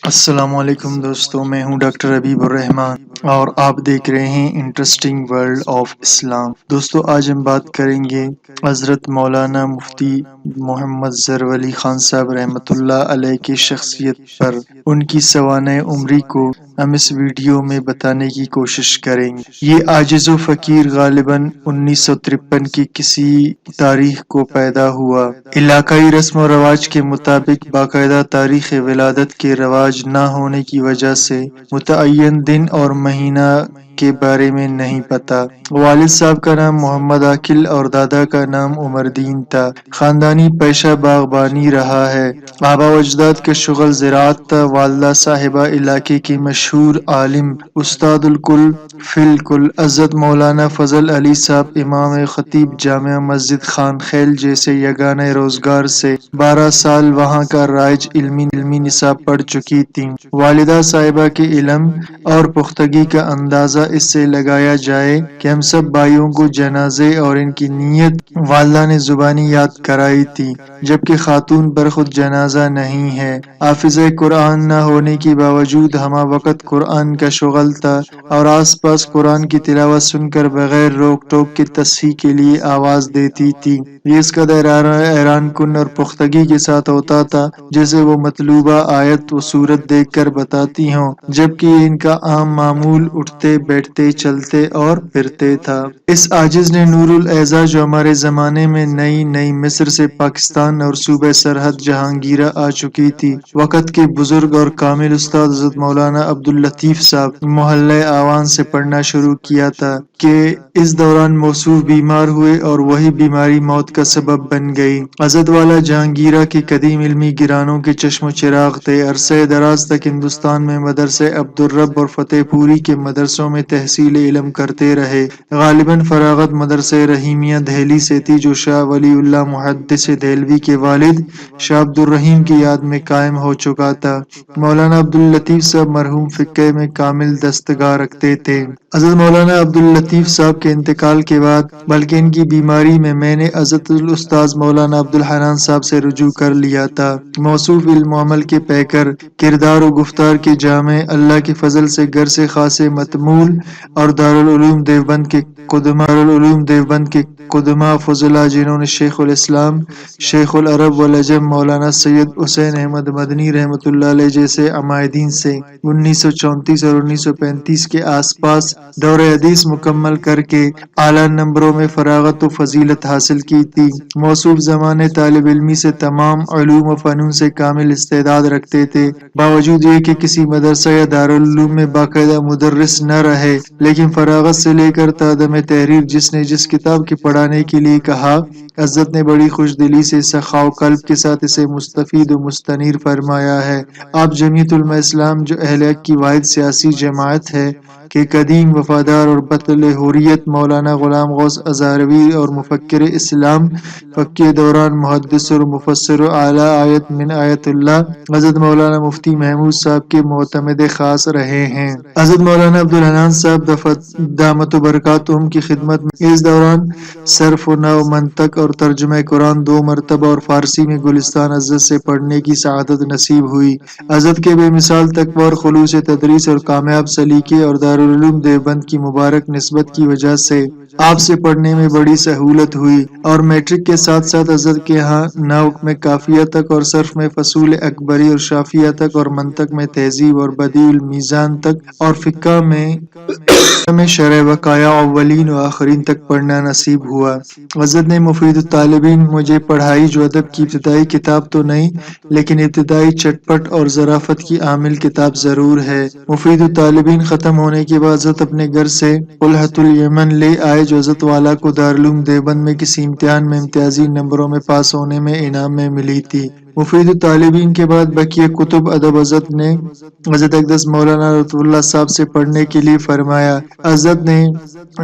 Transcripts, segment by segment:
السلام علیکم دوستوں، میں ہوں ڈاکٹر حبیب الرحمان اور آپ دیکھ رہے ہیں انٹرسٹنگ ورلڈ آف اسلام۔ دوستوں، آج ہم بات کریں گے حضرت مولانا مفتی محمد ظہور علی خان صاحب رحمۃ اللہ علیہ کی شخصیت پر۔ ان کی سوانح عمری کو ہم اس ویڈیو میں بتانے کی کوشش کریں گے۔ یہ عاجز و فقیر غالباً 1953 کی کسی تاریخ کو پیدا ہوا۔ علاقائی رسم و رواج کے مطابق باقاعدہ تاریخ ولادت کے رواج نہ ہونے کی وجہ سے متعین دن اور مہینہ کے بارے میں نہیں پتہ۔ والد صاحب کا نام محمد عاقل اور دادا کا نام عمر دین تھا۔ خاندانی پیشہ باغبانی رہا ہے۔ آباء و اجداد کا شغل زراعت تھا۔ والدہ صاحبہ علاقے کے مشہور عالم استاد الکل فی الکل حضرت مولانا فضل علی صاحب امام خطیب جامع مسجد خان خیل جیسے یگانہ روزگار سے 12 سال وہاں کا رائج علمی نصاب پڑھ چکی تھیں۔ والدہ صاحبہ کے علم اور پختگی کا اندازہ اس سے لگایا جائے کہ ہم سب بھائیوں کو جنازے اور ان کی نیت والدہ نے زبانی یاد کرائی تھی، جبکہ خاتون پر خود جنازہ نہیں ہے۔ حافظہ قرآن نہ ہونے کے باوجود ہمہ وقت قرآن کا شغل تھا اور آس پاس قرآن کی تلاوت سن کر بغیر روک ٹوک کے تصحیح کے لیے آواز دیتی تھی۔ یہ اس قدر حیران کن اور پختگی کے ساتھ ہوتا تھا جیسے وہ مطلوبہ آیت و سورت دیکھ کر بتاتی ہوں، جبکہ یہ ان کا عام معمول اٹھتے بیٹھتے چلتے اور پھرتے تھا۔ اس عاجز نے نور الاعضاء جو ہمارے زمانے میں نئی مصر سے پاکستان اور صوبہ سرحد جہانگیرہ آ چکی تھی، وقت کے بزرگ اور کامل استاد حضرت مولانا عبداللطیف صاحب محلہ آوان سے پڑھنا شروع کیا تھا کہ اس دوران موصوف بیمار ہوئے اور وہی بیماری موت کا سبب بن گئی۔ حضرت والا جہانگیرہ کے قدیم علمی گرانوں کے چشم و چراغ تھے۔ عرصہ دراز تک ہندوستان میں مدرسہ عبدالرب اور فتح پوری کے مدرسوں میں تحصیل علم کرتے رہے۔ غالباً فراغت مدرسہ رحیمیہ دہلی سے تھی جو شاہ ولی اللہ محدث دہلوی کے والد شاہ عبدالرحیم کی یاد میں قائم ہو چکا تھا۔ مولانا عبداللطیف صاحب مرحوم فقہ میں کامل دستگاہ رکھتے تھے۔ حضرت مولانا عبداللطیف صاحب کے انتقال کے بعد بلکہ ان کی بیماری میں نے حضرت الاستاذ مولانا عبدالحنان صاحب سے رجوع کر لیا تھا۔ موصوف علم و عمل کے پیکر، کردار و گفتار کے جامع، اللہ کے فضل سے گھر سے خاصے متمول اور دارالعلوم دیوبند کے قدماء فضلاء جنہوں نے شیخ الاسلام، شیخ العرب والعجم مولانا سید حسین احمد مدنی رحمۃ اللہ علیہ جیسے عمائدین سے 1934 اور 1935 کے آس پاس دور حدیث مکمل کر کے اعلیٰ نمبروں میں فراغت و فضیلت حاصل کی تھی۔ موصوف زمانے طالب علمی سے تمام علوم و فنون سے کامل استعداد رکھتے تھے، باوجود یہ کہ کسی مدرسہ یا دارالعلوم میں باقاعدہ مدرس نہ رہے، لیکن فراغت سے لے کر تا عدم تحریر جس نے جس کتاب کے پڑھانے کے لیے کہا، حضرت نے بڑی خوش دلی سے سخاء و قلب کے ساتھ اسے مستفید و مستنیر فرمایا ہے۔ آپ جمعیت علماء اسلام جو اہل حق کی واحد سیاسی جماعت ہے کے قدیم وفادار اور بطل حریت مولانا غلام غوث ہزاروی اور مفکر اسلام، فقہ دوران محدث اور مفسر و اعلیٰ آیت من آیت اللہ حضرت مولانا مفتی محمود صاحب کے معتمد خاص رہے ہیں۔ حضرت مولانا عبدالحنان صاحب دامت و برکاتہم کی خدمت میں اس دوران صرف و نحو، منطق اور ترجمہ قرآن 2 مرتبہ اور فارسی میں گلستان حضرت سے پڑھنے کی سعادت نصیب ہوئی۔ حضرت کے بے مثال تقویٰ اور خلوص تدریس اور کامیاب سلیقے اور دارالعلوم دیوبند کی مبارک نسبت کی وجہ سے آپ سے پڑھنے میں بڑی سہولت ہوئی اور میٹرک کے ساتھ ساتھ حضرت کے ہاں نحو میں کافیہ تک اور صرف میں فصول اکبری اور شافیہ تک اور منطق میں تہذیب اور بدیع المیزان تک اور فقہ میں شرح وقایع اولین و آخرین تک پڑھنا نصیب ہوا۔ حضرت نے مفید الطالبین مجھے پڑھائی جو ادب کی ابتدائی کتاب تو نہیں لیکن ابتدائی چٹپٹ اور ظرافت کی عامل کتاب ضرور ہے۔ مفید الطالبین ختم ہونے کے بعد حضرت اپنے گھر سے قلعۃ الیمن لے آئے جو حضرت والا کو دارالعلوم دیوبند میں کسی امتحان میں امتیازی نمبروں میں پاس ہونے میں انعام میں ملی تھی۔ مفید الطالبین کے بعد بقیہ کتب ادب حضرت نے حضرت اقدس مولانا لطف اللہ صاحب سے پڑھنے کے لیے فرمایا۔ حضرت نے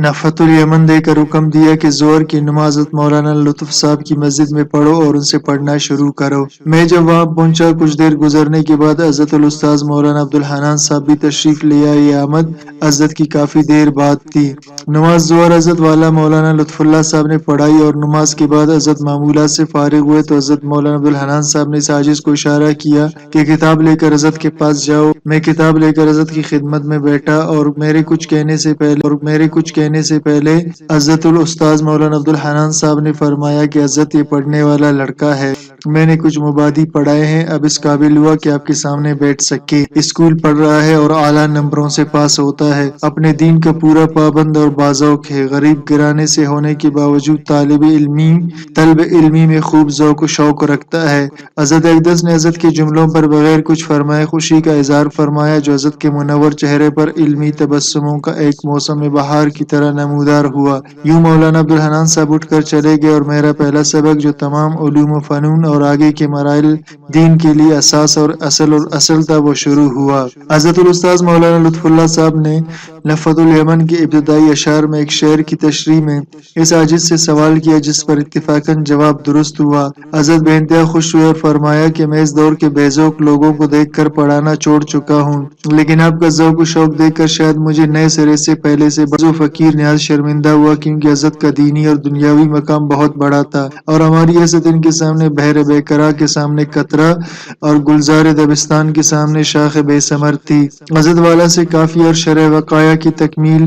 نفحۃ الیمن دے کر حکم دیا کہ ظہر کی نماز حضرت مولانا لطف صاحب کی مسجد میں پڑھو اور ان سے پڑھنا شروع کرو۔ میں جب وہاں پہنچا کچھ دیر گزرنے کے بعد حضرت الاستاذ مولانا عبدالحنان صاحب بھی تشریف لے آئے۔ یہ آمد حضرت کی کافی دیر بعد تھی۔ نماز ظہر حضرت والا مولانا لطف اللہ صاحب نے پڑھائی اور نماز کے بعد حضرت معمولات سے فارغ ہوئے تو حضرت مولانا عبدالحنان صاحب صاحب نے ساجد کو اشارہ کیا کہ کتاب لے کر حضرت کے پاس جاؤ۔ میں کتاب لے کر حضرت کی خدمت میں بیٹھا اور میرے کچھ کہنے سے پہلے حضرت الاستاذ مولانا عبدالحنان صاحب نے فرمایا کہ حضرت یہ پڑھنے والا لڑکا ہے، میں نے کچھ مبادی پڑھائے ہیں، اب اس قابل ہوا کہ آپ کے سامنے بیٹھ سکے، اسکول پڑھ رہا ہے اور اعلیٰ نمبروں سے پاس ہوتا ہے، اپنے دین کا پورا پابند اور باذوق ہے، غریب گھرانے سے ہونے کے باوجود طلب علمی میں خوب ذوق و شوق رکھتا ہے۔ حضرت اقدس نے حضرت کے جملوں پر بغیر کچھ فرمائے خوشی کا اظہار فرمایا، جو حضرت کے منور چہرے پر علمی تبسموں کا ایک موسم بہار کی طرح نمودار ہوا۔ یوں مولانا عبدالحنان صاحب اٹھ کر چلے گئے اور میرا پہلا سبق جو تمام علوم و فنون اور آگے کے مراحل دین کے لیے اساس اور اصل تھا وہ شروع ہوا۔ حضرت الاستاذ مولانا لطف اللہ صاحب نے نفحۃ الیمن کے ابتدائی اشعار میں ایک شعر کی تشریح میں اس عاجز سے سوال کیا جس پر اتفاقاً جواب درست ہوا۔ حضرت بے انتہا خوش ہوئے اور فرمایا کہ میں اس دور کے بے ذوق لوگوں کو دیکھ کر پڑھانا چھوڑ چکا ہوں، لیکن آپ کا ذوق و شوق دیکھ کر شاید مجھے نئے سرے سے پہلے سے بعض و فقیر نہایت شرمندہ ہوا، کیونکہ حضرت کا دینی اور دنیاوی مقام بہت بڑا تھا اور ہماری حیثیت ان کے سامنے بحر بے قرار کے سامنے قطرہ اور گلزار دبستان کے سامنے شاخ بے ثمر تھی۔ حضرت والا سے کافی اور شرح وقایع کی تکمیل،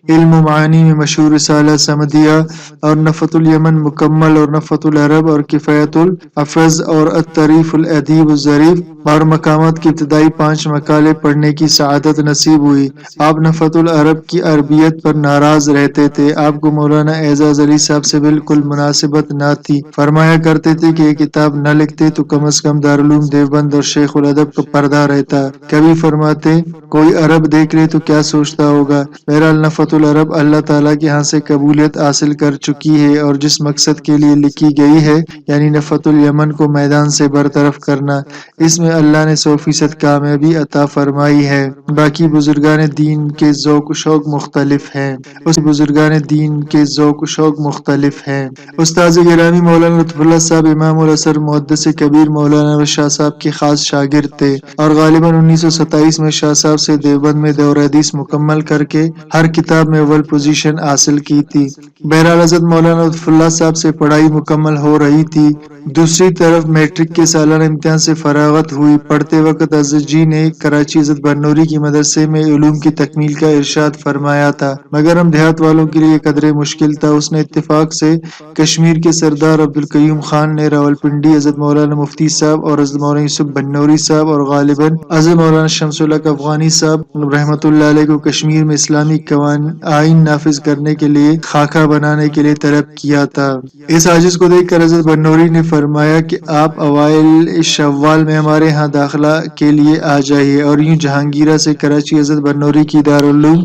علم و معانی میں مشہور رسالہ سمدیہ اور نفحۃ الیمن مکمل اور نفحۃ العرب اور کفایت الحفظ اور الطریف الادیب الظریف اور مقامات کے ابتدائی 5 مقالے پڑھنے کی سعادت نصیب ہوئی۔ آپ نفحۃ العرب کی عربیت پر ناراض رہتے تھے، آپ کو مولانا اعزاز علی صاحب سے بالکل مناسبت نہ تھی، فرمایا کرتے تھے کہ یہ کتاب نہ لکھتے تو کم از کم دارالعلوم دیوبند اور شیخ الادب کا پردہ رہتا۔ کبھی فرماتے کوئی عرب دیکھ لے تو کیا سوچتا ہوگا۔ بہرحال نفحۃ العرب اللہ تعالیٰ کے ہاں سے قبولیت حاصل کر چکی ہے اور جس مقصد کے لیے لکھی گئی ہے یعنی نفحۃ الیمن کو میدان سے برطرف کرنا، اس میں اللہ نے 100% کامیابی عطا فرمائی ہے۔ باقی بزرگان دین کے ذوق و شوق مختلف ہیں۔ استاذ گرامی مولانا لطف اللہ صاحب امام الازہر محدث کبیر مولانا شاہ صاحب کے خاص شاگرد تھے اور غالباً 1927 میں شاہ صاحب سے دیوبند میں دور حدیث مکمل کر کے ہر کتاب میں اول پوزیشن حاصل کی تھی۔ بہرحال حضرت مولانا لطف اللہ صاحب سے پڑھائی مکمل ہو رہی تھی، دوسری طرف میٹرک کے سالانہ امتحان سے فراغت ہوئی۔ پڑھتے وقت حضرت جی نے کراچی حضرت بنوری کی مدرسے میں علوم کی تکمیل کا ارشاد فرمایا تھا، مگر ہم دیہات والوں کے لیے قدرے مشکل تھا۔ اس نے اتفاق سے کشمیر کے سردار عبدالقیوم خان نے راولپنڈی حضرت مولانا مفتی صاحب اور حضرت مولانا یوسف بنوری صاحب اور غالباً حضرت مولانا شمس الحق افغانی صاحب رحمۃ اللہ علیہ کو کشمیر میں اسلامی آئین نافذ کرنے کے لیے خاکہ بنانے کے لیے طلب کیا تھا۔ اس عاجز کو دیکھ کر حضرت بنوری نے فرمایا کہ آپ اوائل شوال میں ہمارے ہاں داخلہ کے لیے آ جائیے، اور یوں جہانگیرہ سے کراچی حضرت بنوری کی دارالعلوم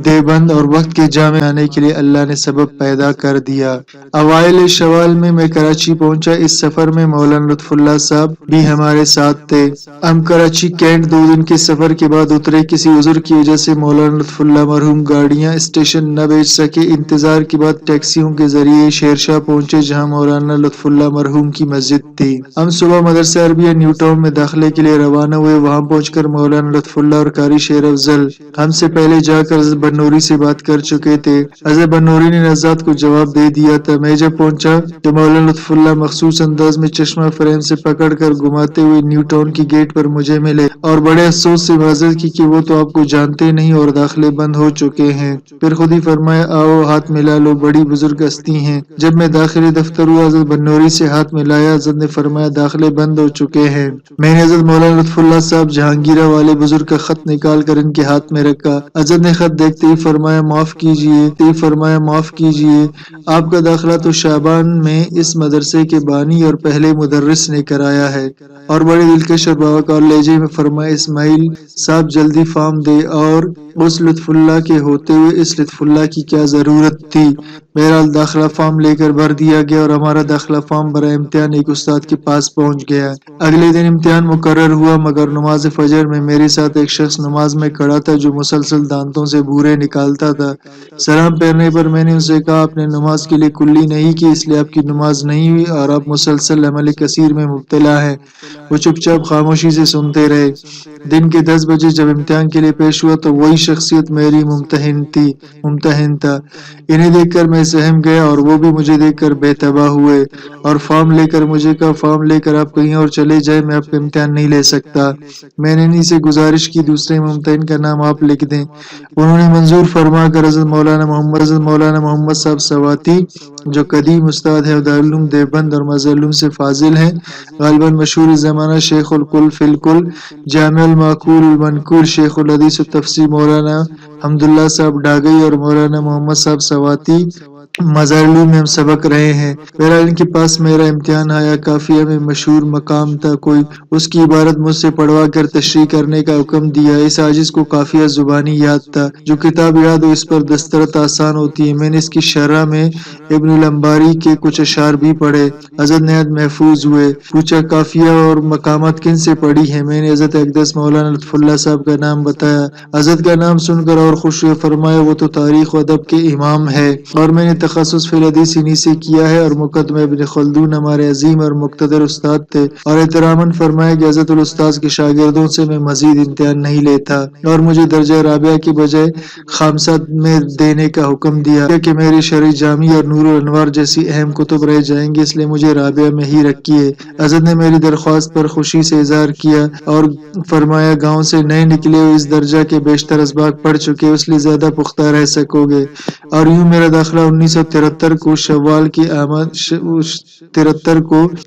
دیوبند اور وقت کے جامع آنے کے لیے اللہ نے سبب پیدا کر دیا۔ اوائل شوال میں کراچی پہنچا۔ اس سفر میں مولانا لطف اللہ صاحب بھی ہمارے ساتھ تھے۔ ہم کراچی کینٹ 2 دن کے سفر کے بعد اترے۔ کسی عذر کی وجہ سے مولانا لطف اللہ مرحوم گاڑیاں اسٹیشن نہ بھیج سکے۔ انتظار کے بعد ٹیکسیوں کے ذریعے شیرشاہ پہنچے جہاں مولانا لطف اللہ مرحوم کی مسجد تھی۔ ہم صبح مدرسہ عربیہ نیو ٹاؤن میں داخلے کے لیے روانہ ہوئے۔ وہاں پہنچ کر مولانا لطف اللہ اور قاری شیر افضل ہم سے پہلے جا کر حضرت بنوری سے بات کر چکے تھے۔ حضرت بنوری نے نزات کو جواب دے دیا تھا۔ میں جب پہنچا تو مولانا لطف اللہ مخصوص انداز میں چشمہ فریم سے پکڑ کر گھماتے ہوئے نیو ٹاؤن کی گیٹ پر مجھے ملے اور بڑے افسوس سے معذرت کی کہ وہ تو آپ کو جانتے نہیں اور داخلے بند ہو چکے ہیں۔ پھر خود ہی فرمایا آؤ ہاتھ ملا لو، بڑی بزرگ ہستی ہیں۔ جب میں داخل دفتر ہوا حضرت بنوری سے ہاتھ ملایا، حضرت نے فرمایا داخلے بند ہو چکے ہیں۔ میں نے حضرت مولانا لطف اللہ صاحب جہانگیرہ والے بزرگ کا خط نکال کر ان کے ہاتھ میں رکھا۔ حضرت نے خط دیکھتے ہی فرمایا معاف کیجیے، آپ کا داخلہ تو شعبان میں اس مدرسے کے بانی اور پہلے مدرس نے کرایا ہے، اور بڑے دلکش اور باوقار لہجے میں فرمایا اسماعیل صاحب جلدی فارم دے، اور اس لطف اللہ کے ہوتے ہوئے اس لطف اللہ کی کیا ضرورت تھی۔ بہرحال داخلہ فارم لے کر بھر دیا گیا اور ہمارا داخلہ فارم برائے امتحان ایک استاد کے پاس پہنچ گیا۔ اگلے دن امتحان مقرر ہوا، مگر نماز فجر میں میرے ساتھ ایک شخص نماز میں کھڑا تھا جو مسلسل دانتوں سے عبوریں نکالتا تھا۔ سلام پھیرنے پر میں نے ان سے کہا آپ نے نماز کے لیے کلی نہیں کی، اس لیے آپ کی نماز نہیں ہوئی اور آپ مسلسل عمل کثیر میں مبتلا ہیں۔ وہ چپ چاپ خاموشی سے سنتے رہے۔ دن کے 10 بجے جب امتحان کے لیے پیش ہوا تو وہی شخصیت میری ممتحن تھا۔ انہیں دیکھ کر میں سہم گیا اور وہ بھی مجھے دیکھ کر بے تباہ ہوئے اور فارم لے کر مجھے کہا فارم لے کر آپ کہیں اور چلے جائیں، میں آپ کا امتحان نہیں لے سکتا۔ میں نے انہیں سے گزارش کی دوسرے ممتحن کا نام آپ لکھ دیں۔ انہوں نے منظور فرما کر حضرت مولانا محمد صاحب سواتی جو قدیم استاد ہے دارالعلوم دیوبند اور مظہر علوم سے فاضل ہیں، غالباً مشہور زمانہ شیخ الکل فی الکل، جامع المعقول المنقول، شیخ الحدیث التفسیر مولانا حمداللہ صاحب ڈاگئی اور مولانا محمد صاحب سواتی مظہر علوم میں ہم سبق رہے ہیں۔ بہرحال ان کے پاس میرا امتحان آیا، کافیہ میں مشہور مقام تھا، کوئی اس کی عبارت مجھ سے پڑھوا کر تشریح کرنے کا حکم دیا۔ اس عاجز کو کافیہ زبانی یاد تھا، جو کتاب یاد ہو اس پر دسترت آسان ہوتی ہے۔ میں نے اس کی شرح میں ابن الانباری کے کچھ اشعار بھی پڑھے، حضرت نہایت محفوظ ہوئے۔ پوچھا کافیہ اور مقامات کن سے پڑھی ہیں؟ میں نے حضرت اقدس مولانا لطف اللہ صاحب کا نام بتایا۔ حضرت کا نام سن کر اور خوش ہوئے، فرمایا وہ تو تاریخ و ادب کے امام ہے اور میں نے تخصص فی الحدیث انہی سے کیا ہے، اور مقدمہ ابن خلدون ہمارے عظیم اور مقتدر استاد تھے، اور احتراماً فرمایا کہ حضرت الاستاذ کے شاگردوں سے میں مزید امتحان نہیں لیتا اور مجھے درجہ رابعہ کی بجائے خامسہ میں دینے کا حکم دیا کہ میری شرح جامی اور نور الانوار جیسی اہم کتب رہ جائیں گے، اس لیے مجھے رابعہ میں ہی رکھیے۔ حضرت نے میری درخواست پر خوشی سے اظہار کیا اور فرمایا گاؤں سے نئے نکلے ہو اس درجہ کے بیشتر اسباق پڑھ چکے، اس لیے زیادہ پختہ رہ سکو گے۔ اور یوں میرا داخلہ 1973 کو شوال کی آمد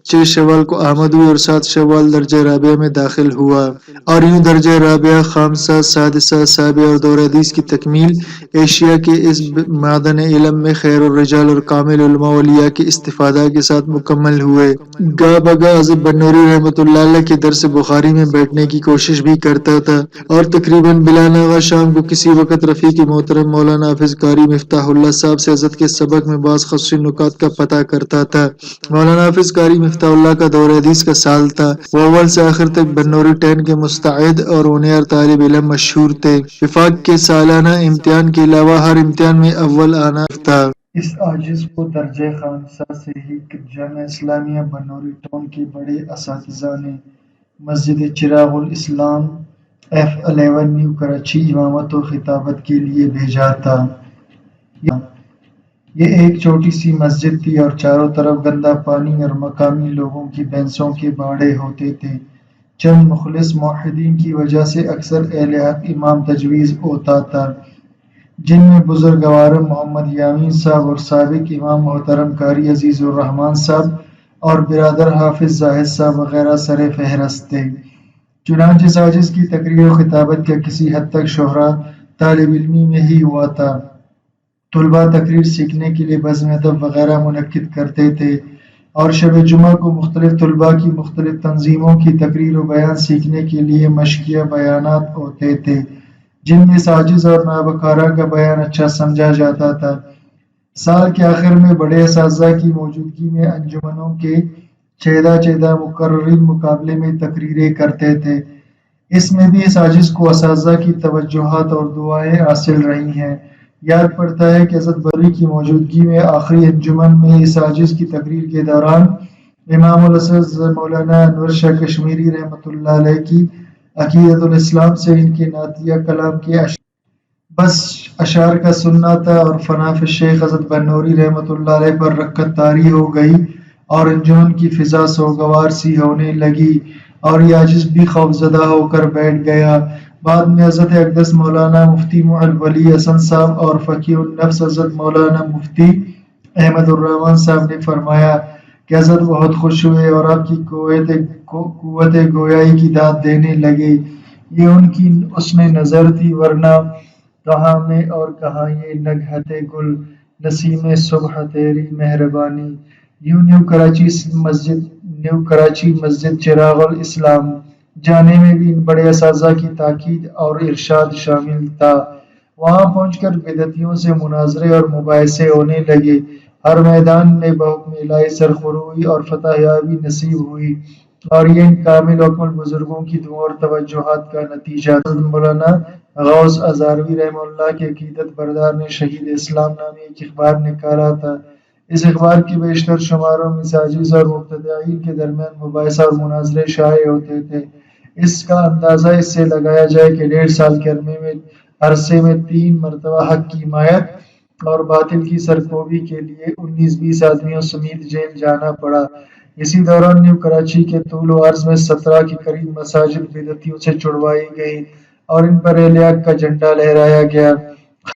6 شوال کو آمد ہوئی اور 7 شوال درجہ رابعہ میں داخل ہوا، اور یوں درجہ رابعہ خامسہ سادسہ سابعہ اور دور حدیث کی تکمیل ایشیا کے اس معدن علم میں خیر الرجال اور کامل علماء اولیاء کے استفادہ کے ساتھ مکمل ہوئے۔ گاہ بگاہ حضرت بنوری رحمۃ اللہ علیہ کے درس بخاری میں بیٹھنے کی کوشش بھی کرتا تھا، اور تقریباً بلا ناغہ شام کو کسی وقت رفیق محترم مولانا حافظ قاری مفتاح اللہ صاحب سے حضرت کے سبق میں بعض خصوصی نکات کا پتہ کرتا تھا۔ مولانا حافظ قاری مفتاح اللہ کا دور حدیث کا سال تھا، وہ اول سے آخر تک بنوری 10 کے مستعد اور ہونہار طالب علم مشہور تھے۔ وفاق کے سالانہ امتحان کے علاوہ ہر امتحان میں اول آنا تھا۔ اس عاجز کو درجہ خامسہ سے ہی جامعہ اسلامیہ بنوری ٹاؤن کے بڑے اساتذہ نے مسجد چراغ الاسلام F11 نیو کراچی امامت و خطابت کے لیے بھیجا تھا۔ یہ ایک چھوٹی سی مسجد تھی اور چاروں طرف گندا پانی اور مقامی لوگوں کی بھینسوں کے باڑے ہوتے تھے۔ چند مخلص موحدین کی وجہ سے اکثر اہل حق امام تجویز ہوتا تھا، جن میں بزرگوار محمد یامین صاحب اور سابق امام محترم قاری عزیز الرحمان صاحب اور برادر حافظ زاہد صاحب وغیرہ سر فہرست تھے۔ چنانچہ اس عاجز کی تقریر و خطابت کا کسی حد تک شہرہ طالب علمی میں ہی ہوا تھا۔ طلباء تقریر سیکھنے کے لیے بزم ادب وغیرہ منعقد کرتے تھے، اور شب جمعہ کو مختلف طلباء کی مختلف تنظیموں کی تقریر و بیان سیکھنے کے لیے مشقیہ بیانات ہوتے تھے، جن میں اس عاجز اور نابکارہ کا بیان اچھا سمجھا جاتا تھا۔ سال کے آخر میں بڑے اساتذہ کی موجودگی میں انجمنوں کے چیدہ مقررین مقابلے میں تقریریں کرتے تھے۔ اس میں بھی اس عاجز کو اساتذہ کی توجہات اور دعائیں حاصل رہی ہیں۔ یاد پڑتا ہے کہ حضرت بری کی موجودگی میں آخری انجمن میں اس عاجز کی تقریر کے دوران امام الاسد مولانا انور شاہ کشمیری رحمۃ اللہ علیہ کی عقیدۃ الاسلام سے ان کے نعتیہ کلام کے اشعار کا سننا تھا، اور فناف شیخ حضرت بنوری رحمۃ اللہ علیہ پر رکعت طاری ہو گئی اور انجمن کی فضا سوگوار سی ہونے لگی اور یہ عاجز بھی خوفزدہ ہو کر بیٹھ گیا۔ بعد میں حضرت اقدس مولانا مفتی معل ولی حسن صاحب اور فقیہ النفس حضرت مولانا مفتی احمد الرحمن صاحب نے فرمایا کہ حضرت بہت خوش ہوئے اور آپ کی قوت گویائی کی داد دینے لگے۔ یہ ان کی حسن نظر تھی، ورنہ کہاں میں اور کہاں یہ نگہت گل نسیم صبح تیری مہربانی۔ یوں نیو کراچی مسجد چراغ الاسلام جانے میں بھی ان بڑے اساتذہ کی تاکید اور ارشاد شامل تھا۔ وہاں پہنچ کر بدعتیوں سے مناظرے اور مباحثے ہونے لگے۔ ہر میدان میں بحکم الہی سرخروئی اور فتح یابی نصیب ہوئی، اور یہ ان کامل و اکمل بزرگوں کی دعاؤں اور توجہات کا نتیجہ تھا۔ مولانا غوث ازاروی رحمہ اللہ کے عقیدت بردار نے شہید اسلام نامی ایک اخبار نکالا تھا۔ اس اخبار کی بیشتر شماروں میں ساجز اور مبتدعین کے درمیان مباحثہ اور مناظرے شائع ہوتے تھے۔ اس کا اندازہ اس سے لگایا جائے کہ 1.5 سال کے عرصے میں 3 مرتبہ حق کی حمایت اور باطل کی سرکوبی کے لیے 19-20 آدمیوں سمیت جیل جانا پڑا۔ اسی دوران نیو کراچی کے طول و عرض میں 17 کے قریب مساجد بدعتیوں سے چھڑوائی گئیں اور ان پر اہل حق کا جھنڈا لہرایا گیا۔